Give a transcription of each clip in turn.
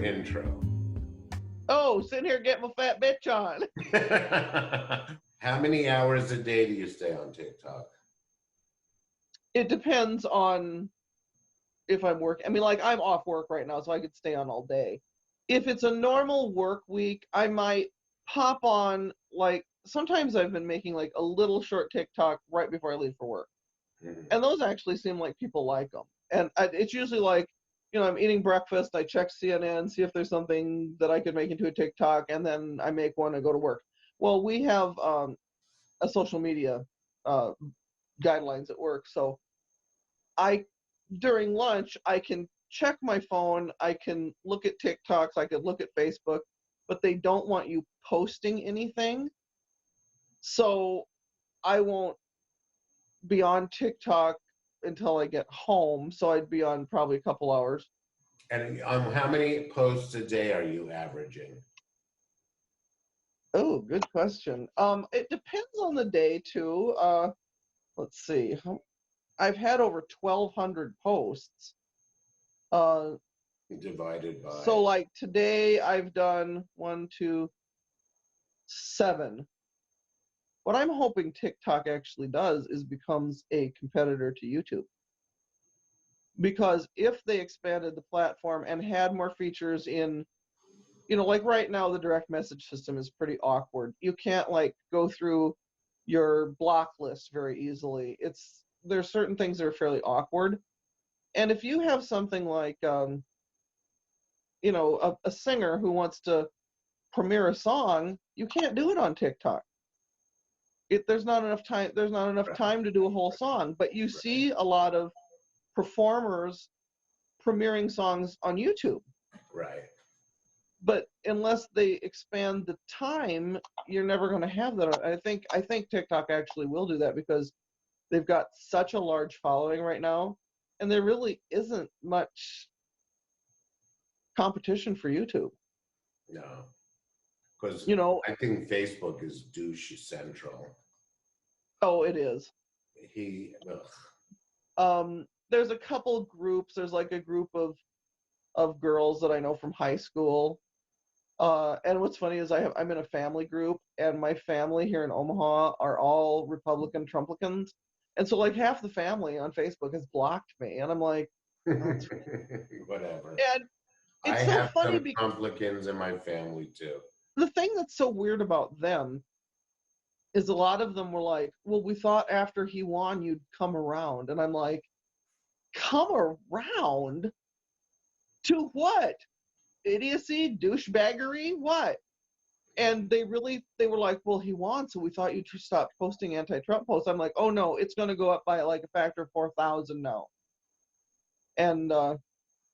intro. Oh, sitting here getting my fat bitch on. How many hours a day do you stay on TikTok? It depends on if I'm working. I mean, like, I'm off work right now, so I could stay on all day. If it's a normal work week, I might pop on, like, sometimes I've been making, like, a little short TikTok right before I leave for work. And those actually seem like people like them. And it's usually like, you know, I'm eating breakfast, I check CNN, see if there's something that I could make into a TikTok, and then I make one and go to work. Well, we have a social media guidelines at work, so during lunch, I can check my phone, I can look at TikToks, I could look at Facebook, but they don't want you posting anything. So I won't be on TikTok until I get home, so I'd be on probably a couple hours. And how many posts a day are you averaging? Oh, good question. It depends on the day too. Let's see. I've had over 1,200 posts. Divided by. So like today I've done 1, 2, 7. What I'm hoping TikTok actually does is becomes a competitor to YouTube. Because if they expanded the platform and had more features in, you know, like right now the direct message system is pretty awkward. You can't like go through your block list very easily. There's certain things that are fairly awkward. And if you have something like, you know, a singer who wants to premiere a song, you can't do it on TikTok. There's not enough time. There's not enough time to do a whole song. But you see a lot of performers premiering songs on YouTube. Right. But unless they expand the time, you're never going to have that. I think TikTok actually will do that because they've got such a large following right now, and there really isn't much competition for YouTube. No, because you know, I think Facebook is douche central. Oh, it is. Ugh. There's a couple groups. There's like a group of girls that I know from high school. And what's funny is I'm in a family group, and my family here in Omaha are all Republican Trumplicans, and so like half the family on Facebook has blocked me, and I'm like, whatever. And it's I so have funny some Trumplicans in my family too. The thing that's so weird about them is a lot of them were like, well, we thought after he won you'd come around, and I'm like, come around to what? Idiocy, douchebaggery, what? And they were like, well, he won, so we thought you'd stop posting anti-Trump posts. I'm like, oh no, it's going to go up by like a factor of 4,000 now. And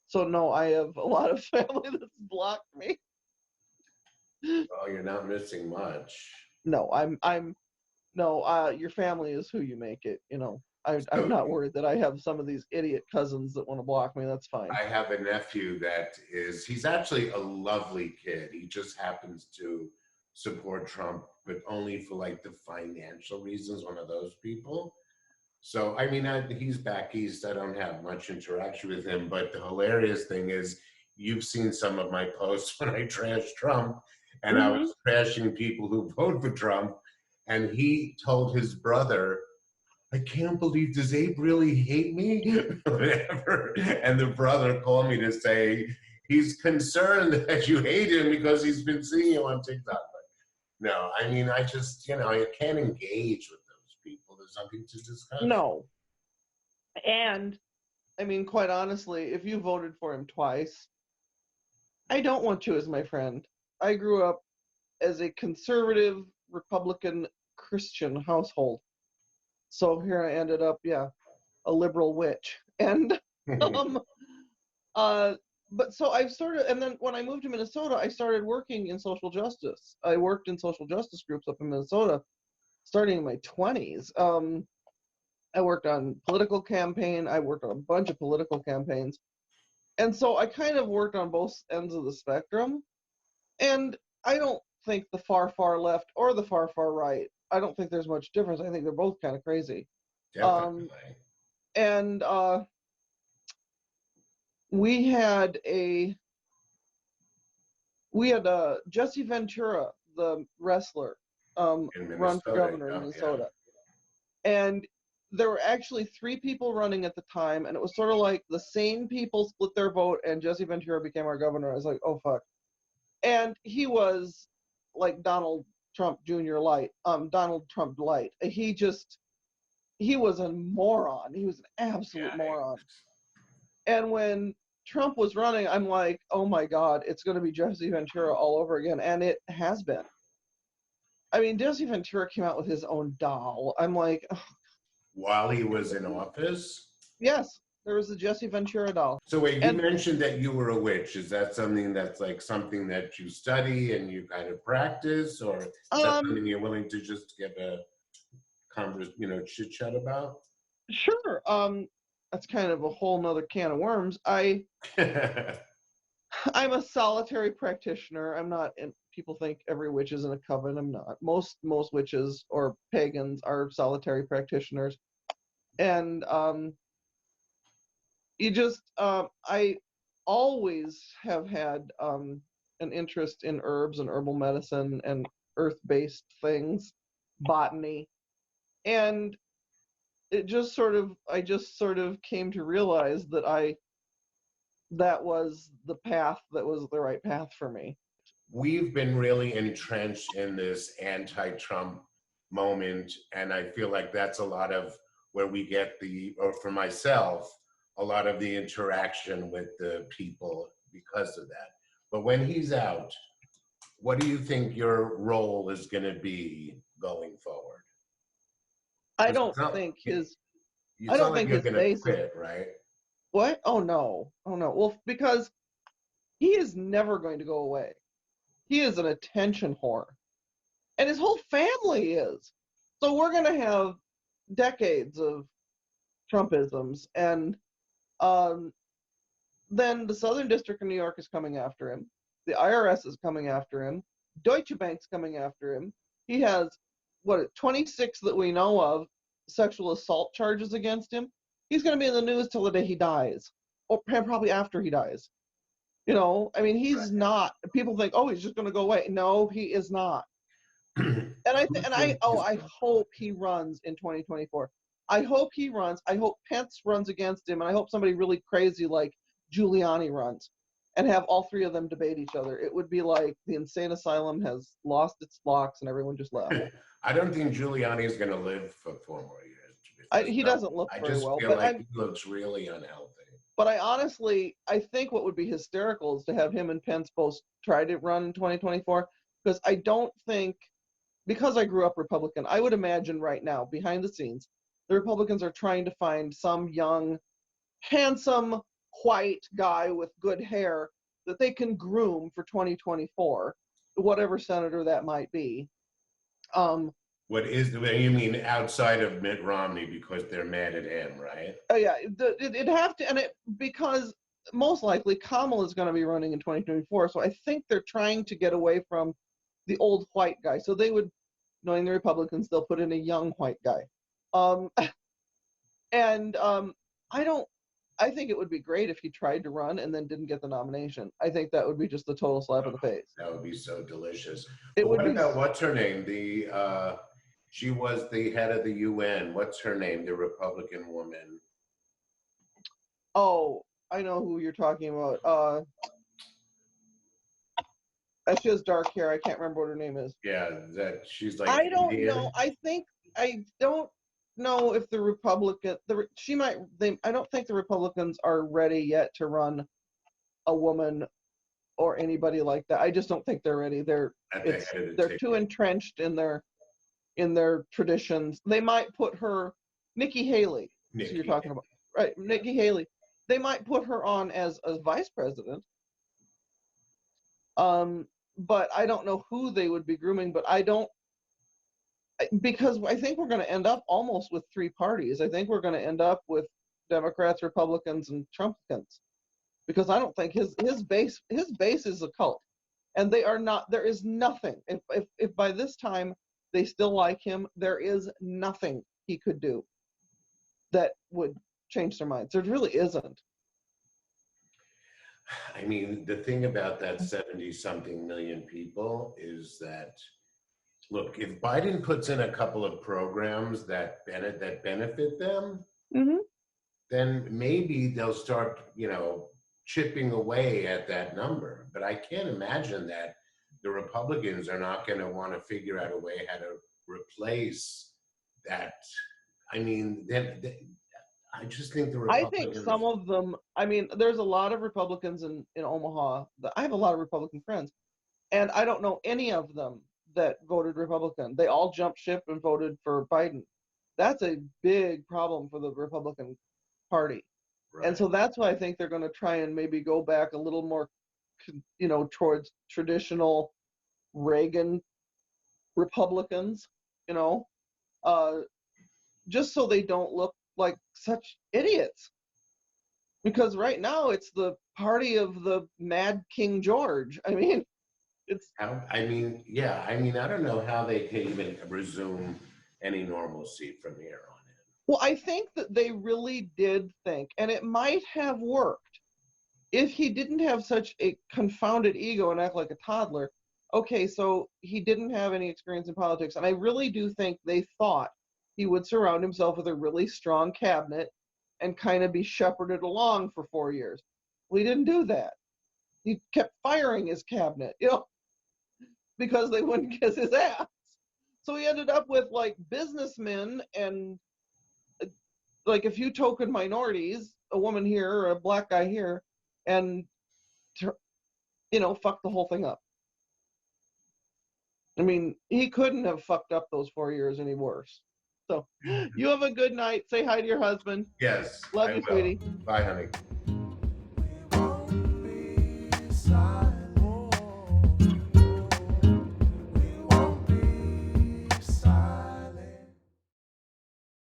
so no, I have a lot of family that's blocked me. Oh, you're not missing much. No, your family is who you make it. You know, I'm not worried that I have some of these idiot cousins that want to block me. That's fine. I have a nephew he's actually a lovely kid. He just happens to support Trump, but only for like the financial reasons, one of those people. So, I mean, he's back east. I don't have much interaction with him, but the hilarious thing is you've seen some of my posts when I trash Trump, and I was trashing people who vote for Trump, and he told his brother, I can't believe, does Abe really hate me? Whatever. And the brother called me to say he's concerned that you hate him because he's been seeing you on TikTok. But no, I mean, I just, I can't engage with those people. There's nothing to discuss. No. And, I mean, quite honestly, if you voted for him twice, I don't want you as my friend. I grew up as a conservative, Republican, Christian household. So here I ended up, a liberal witch. And, but so I've and then when I moved to Minnesota, I started working in social justice. I worked in social justice groups up in Minnesota starting in my 20s. I worked on political campaign. I worked on a bunch of political campaigns. And so I kind of worked on both ends of the spectrum. And I don't think the far, far left or the far, far right, I don't think there's much difference. I think they're both kind of crazy. Definitely. And we had a we had Jesse Ventura, the wrestler, In run for Minnesota, governor in yeah, Minnesota. And there were actually 3 people running at the time, and it was sort of like the same people split their vote, and Jesse Ventura became our governor. I was like, oh fuck. And he was like Donald Trump Jr. light, Donald Trump light. He was a moron. He was an absolute yeah. moron. And when Trump was running, I'm like, oh my God, it's going to be Jesse Ventura all over again. And it has been. I mean, Jesse Ventura came out with his own doll. I'm like, oh, While he was in office. yes, there was a Jesse Ventura doll. So wait, you And mentioned that you were a witch. Is that something that's like something that you study and you kind of practice, or is that something you're willing to just get a chit chat about? sure. That's kind of a whole nother can of worms. I'm a solitary practitioner. I'm not. And people think every witch is in a coven. I'm not. Most witches or pagans are solitary practitioners, and I always have had an interest in herbs and herbal medicine and earth-based things, botany, and I just sort of came to realize that was the path that was the right path for me. We've been really entrenched in this anti-Trump moment, and I feel like that's a lot of where we get or for myself, a lot of the interaction with the people because of that. But when he's out, what do you think your role is going to be going forward? I It's don't not, think it's I not don't like think you're his going to base is quit, right? what? Oh no. Oh no. Well, because he is never going to go away. He is an attention whore. And his whole family is. So we're going to have decades of Trumpisms, and then the Southern District of New York is coming after him. The IRS is coming after him. Deutsche Bank's coming after him. He has 26 that we know of sexual assault charges against him. He's going to be in the news till the day he dies, or probably after he dies. I mean, he's not. People think, oh, he's just going to go away. No, he is not. And I hope he runs in 2024. I hope he runs. I hope Pence runs against him, and I hope somebody really crazy like Giuliani runs, and have all 3 of them debate each other. It would be like the insane asylum has lost its locks, and everyone just left. I don't think Giuliani is going to live for 4 more years. He doesn't look very well. I just feel like he looks really unhealthy. But I think what would be hysterical is to have him and Pence both try to run in 2024, because I don't think, because I grew up Republican, I would imagine right now, behind the scenes, the Republicans are trying to find some young, handsome, white guy with good hair that they can groom for 2024, whatever senator that might be. You mean outside of Mitt Romney because they're mad at him, right? Oh yeah, it'd have to, because most likely Kamala is going to be running in 2024, so I think they're trying to get away from the old white guy. So they would, knowing the Republicans, they'll put in a young white guy. I think it would be great if he tried to run and then didn't get the nomination. I think that would be just a total slap in the face. That would be so delicious. What's her name? She was the head of the UN. What's her name? The Republican woman. Oh, I know who you're talking about. She has dark hair. I can't remember what her name is. Yeah, that she's like I don't Indian. know. I don't know if the Republican I don't think the Republicans are ready yet to run a woman or anybody like that. I just don't think they're ready. They're too entrenched in their traditions. They might put her, Nikki Haley. So you're talking about, right? Nikki Haley. They might put her on as a vice president. But I don't know who they would be grooming. But because I think we're going to end up almost with 3 parties. I think we're going to end up with Democrats, Republicans, and Trumpkins, because I don't think his base is a cult, and they are not. There is nothing. If by this time they still like him, there is nothing he could do that would change their minds. There really isn't. I mean, the thing about that 70-something million people is that, look, if Biden puts in a couple of programs that benefit them, Hmm. then maybe they'll start, chipping away at that number. But I can't imagine that the Republicans are not going to want to figure out a way how to replace that. I mean, I just think the I think some Republicans. of them, I mean, there's a lot of Republicans in Omaha. I have a lot of Republican friends, and I don't know any of them that voted Republican. They all jumped ship and voted for Biden. That's a big problem for the Republican Party. And Right. so that's why I think they're going to try and maybe go back a little more, towards traditional Reagan Republicans, you know, uh, just so they don't look like such idiots. Because right now it's the party of the Mad King George. I mean, it's I mean, yeah, I mean, I don't know how they can even resume any normalcy from here on in. well, I think that they really did think, and it might have worked if he didn't have such a confounded ego and act like a toddler. Okay, so he didn't have any experience in politics, and I really do think they thought he would surround himself with a really strong cabinet and kind of be shepherded along for 4 years. Well, he didn't do that. He kept firing his cabinet, because they wouldn't kiss his ass. So he ended up with like businessmen and like a few token minorities, a woman here or a black guy here, and fuck the whole thing up. I mean, he couldn't have fucked up those 4 years any worse. So, you have a good night. Say hi to your husband. Yes, Love I you, will. sweetie. Bye, honey. We won't be silent.